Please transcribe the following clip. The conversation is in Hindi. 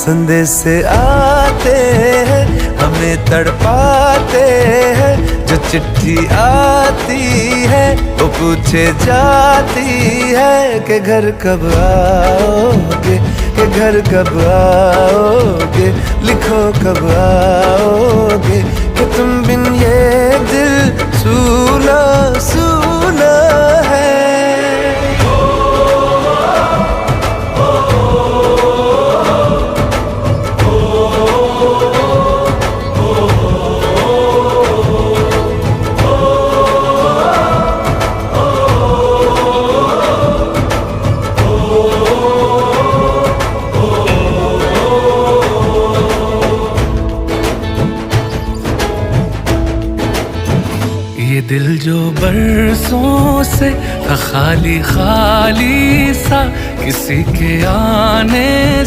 संदेश आते हैं हमें तड़पाते हैं, जो चिट्ठी आती है वो पूछे जाती है कि घर कब आओगे, कि घर कब आओगे, लिखो कब आओगे, कि तुम बिन ये दिल सूना सूना है। ये दिल जो बरसों से था खाली खाली सा, किसी के आने